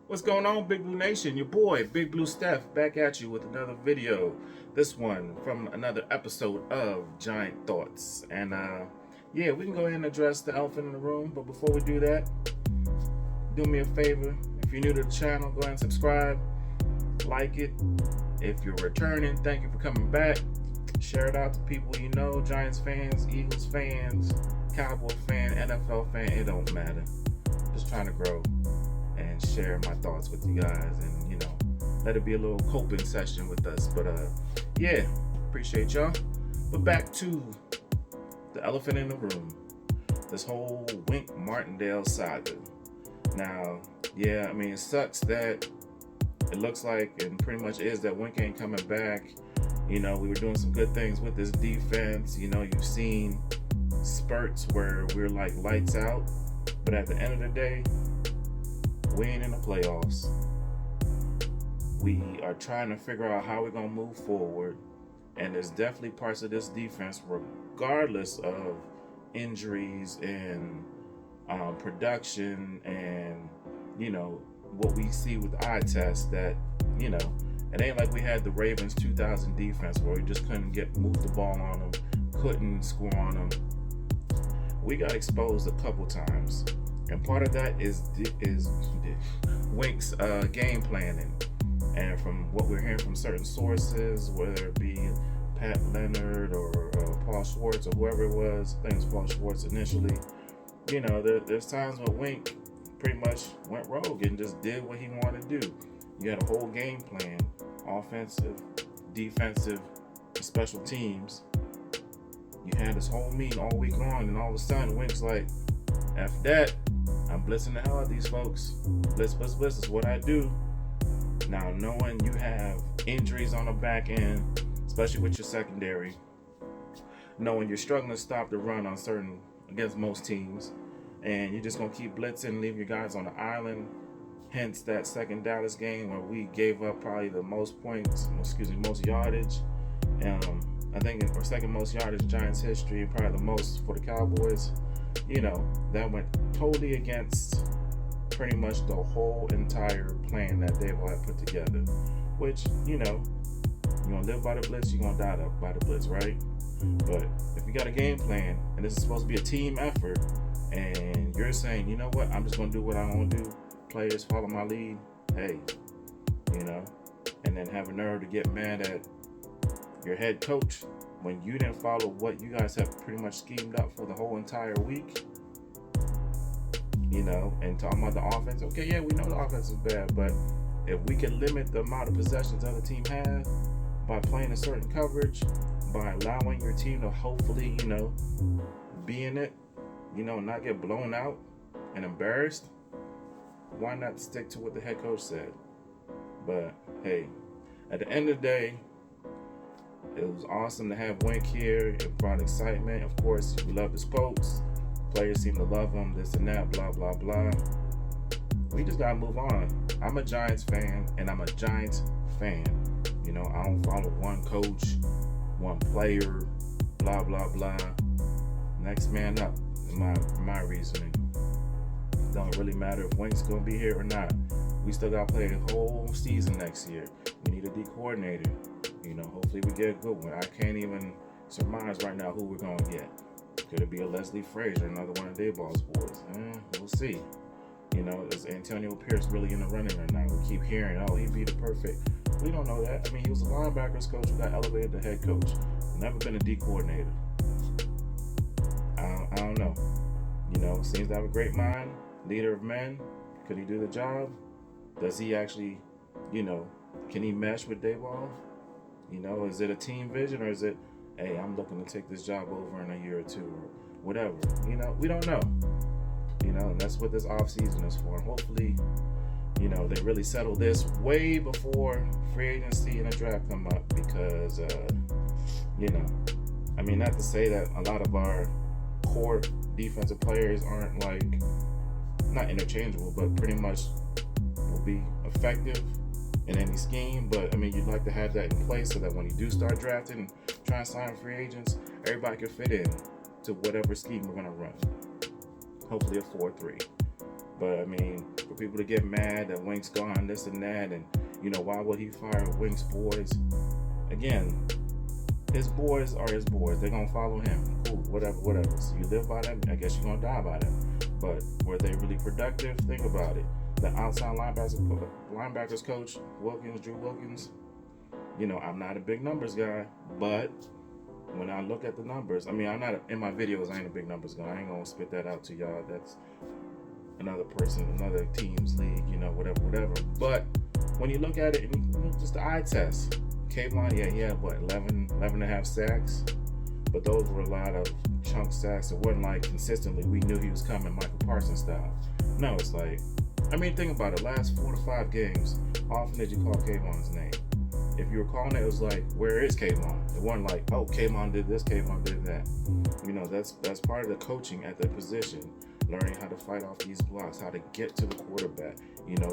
What's going on, Big Blue Nation? Your boy, Big Blue Steph, back at you with another video. This one from another episode of Giant Thoughts. And yeah, we can go ahead and address the elephant in the room. But before we do that, do me a favor. If you're new to the channel, go ahead and subscribe, like it. If you're returning, thank you for coming back. Share it out to people you know, Giants fans, Eagles fans, Cowboy fan, NFL fan, it don't matter. Just trying to grow and share my thoughts with you guys, and let it be a little coping session with us. But yeah, appreciate y'all. But back to the elephant in the room, this whole Wink Martindale saga. Now, yeah, I mean, it sucks that it looks like, and pretty much is, that Wink ain't coming back. We were doing some good things with this defense. You've seen spurts where we're like lights out, but at the end of the day, we ain't in the playoffs. We are trying to figure out how we're going to move forward. And there's definitely parts of this defense, regardless of injuries and production and, what we see with the eye test, that, it ain't like we had the Ravens 2000 defense where we just couldn't move the ball on them, couldn't score on them. We got exposed a couple times. And part of that is Wink's game planning. And from what we're hearing from certain sources, whether it be Pat Leonard or Paul Schwartz or whoever it was, I think it was Paul Schwartz initially, there's times when Wink pretty much went rogue and just did what he wanted to do. You had a whole game plan, offensive, defensive, special teams. You had this whole meeting all week long, and all of a sudden Wink's like, F that. I'm blitzing the hell out of these folks. Blitz is what I do. Now, knowing you have injuries on the back end, especially with your secondary, knowing you're struggling to stop the run against most teams, and you're just going to keep blitzing, leave your guys on the island. Hence that second Dallas game where we gave up probably the most yardage. I think, or second most yardage in Giants history, and probably the most for the Cowboys. That went totally against pretty much the whole entire plan that they've all had put together. Which, you're going to live by the blitz, you're going to die by the blitz, right? But if you got a game plan, and this is supposed to be a team effort, and you're saying, you know what, I'm just going to do what I want to do, players follow my lead, hey, and then have a nerve to get mad at your head coach when you didn't follow what you guys have pretty much schemed up for the whole entire week. And talking about the offense, okay, yeah, we know the offense is bad, but if we can limit the amount of possessions the other team has by playing a certain coverage, by allowing your team to hopefully, be in it, not get blown out and embarrassed, why not stick to what the head coach said? But hey, at the end of the day, it was awesome to have Wink here. It brought excitement. Of course, we love his quotes. Players seem to love him, this and that, blah, blah, blah. We just got to move on. I'm a Giants fan, and I'm a Giants fan. I don't follow one coach, one player, blah, blah, blah. Next man up is my reasoning. Don't really matter if Wink's going to be here or not. We still got to play a whole season next year. We need a D coordinator. Hopefully we get a good one. I can't even surmise right now who we're going to get. Could it be a Leslie Frazier, another one of Dayball's boys? We'll see. Is Antonio Pierce really in the running right now? We keep hearing, oh, he'd be the perfect. We don't know that. I mean, he was a linebackers coach who got elevated to head coach. Never been a D coordinator. I don't know. Seems to have a great mind, leader of men. Could he do the job? Does he actually, can he mesh with Dayball? Is it a team vision, or is it, hey, I'm looking to take this job over in a year or two, or whatever? We don't know. And that's what this off season is for. And hopefully, they really settle this way before free agency and the draft come up, because, I mean, not to say that a lot of our core defensive players aren't not interchangeable, but pretty much will be effective in any scheme. But I mean, you'd like to have that in place so that when you do start drafting and trying to sign free agents, everybody can fit in to whatever scheme we're going to run. Hopefully a 4-3. But I mean, for people to get mad that Wink's gone, this and that, and why would he fire Wink's boys? Again, his boys are his boys. They're gonna follow him. Cool, whatever. So you live by them, I guess you're gonna die by them. But were they really productive? Think about it. The outside linebackers coach, Drew Wilkins, I'm not a big numbers guy, but when I look at the numbers, I'm not in my videos, I ain't a big numbers guy. I ain't gonna spit that out to y'all. That's another person, another team's league, whatever. But when you look at it, and just the eye test, Kayvon, he had 11 and a half sacks, but those were a lot of chunk sacks. It wasn't like consistently we knew he was coming Michael Parsons style. No, it's like, think about it, last 4 to 5 games, how often did you call Kayvon's name? If you were calling it, it was like, where is Kayvon? It wasn't like, oh, Kayvon did this, Kayvon did that. That's part of the coaching at the position, learning how to fight off these blocks, how to get to the quarterback,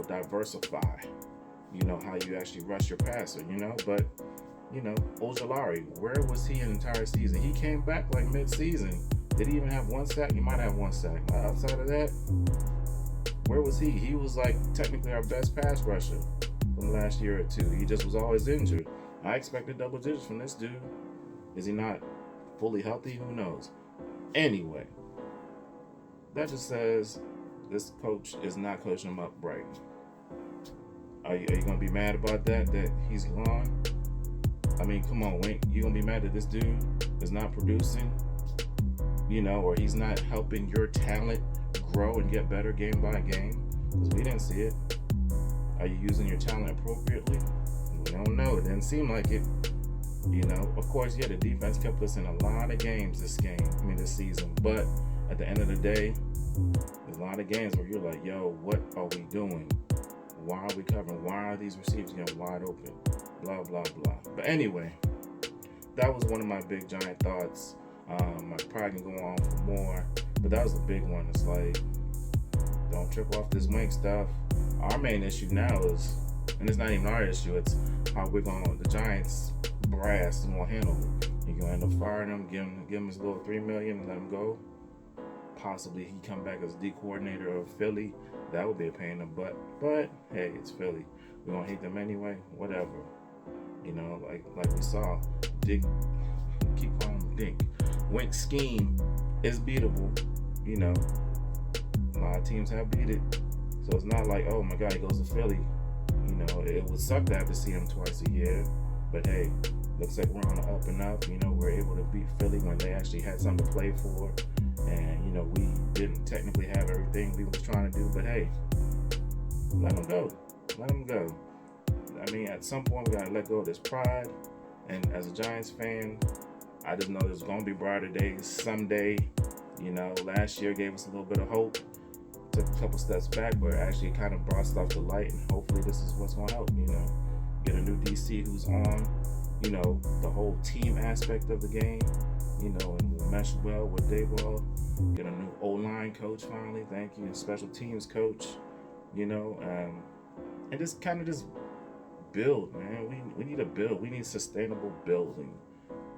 diversify, how you actually rush your passer, but, Ojulari, where was he an entire season? He came back like mid-season. Did he even have one sack? He might have one sack. Outside of that, where was he? He was like technically our best pass rusher from the last year or two. He just was always injured. I expected double digits from this dude. Is he not fully healthy? Who knows? Anyway, that just says this coach is not coaching him up right. Are you going to be mad about that he's gone? Come on, Wink. You going to be mad that this dude is not producing? Or he's not helping your talent grow and get better game by game? Because we didn't see it. Are you using your talent appropriately? We don't know. It didn't seem like it. Of course, the defense kept us in a lot of games this season. But at the end of the day, there's a lot of games where you're like, yo, what are we doing? Why are we covering? Why are these receivers getting wide open? Blah, blah, blah. But anyway, that was one of my big giant thoughts. I probably can go on for more, but that was a big one. It's like, don't trip off this Wink stuff. Our main issue now is, and it's not even our issue, it's how the Giants brass is going to handle it. You're going to end up firing him, give him his little $3 million and let him go. Possibly he come back as D coordinator of Philly. That would be a pain in the butt. But hey, it's Philly. We're going to hate them anyway. Whatever. Like we saw, keep calling him Dink. Wink's scheme is beatable. A lot of teams have beat it. So it's not like, oh my God, he goes to Philly. It would suck to have to see him twice a year. But hey, looks like we're on the up and up. We're able to beat Philly when they actually had something to play for. And, we didn't technically have everything we was trying to do. But hey, let them go. Let them go. At some point, we got to let go of this pride. And as a Giants fan, I just know there's going to be brighter days someday. Last year gave us a little bit of hope. Took a couple steps back, but actually kind of brought stuff to light. And hopefully this is what's going to help, Get a new DC who's on, the whole team aspect of the game, and will mesh well with Dayball. Get a new O-line coach finally. Thank you. Special teams coach, and just kind of just build, man. We need to build. We need sustainable building.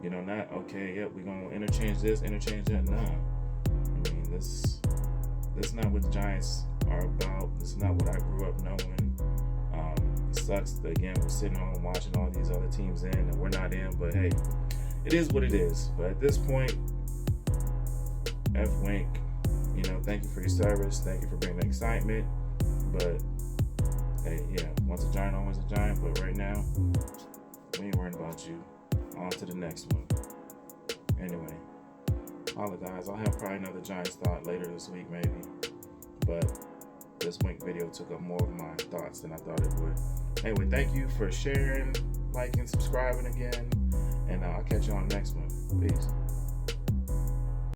Not, okay, yep, we're going to interchange this, interchange that. Nah. This is not what the Giants are about. This is not what I grew up knowing. It sucks that, again, we're sitting home watching all these other teams in and we're not in, but hey, it is what it is. But at this point, F Wink, thank you for your service. Thank you for bringing the excitement. But hey, once a Giant, always a Giant. But right now, we ain't worrying about you. On to the next one. Anyway, holla guys. I'll have probably another Giants thought later this week maybe. But this Wink video took up more of my thoughts than I thought it would. Anyway, thank you for sharing, liking, subscribing again. And I'll catch you on the next one. Peace.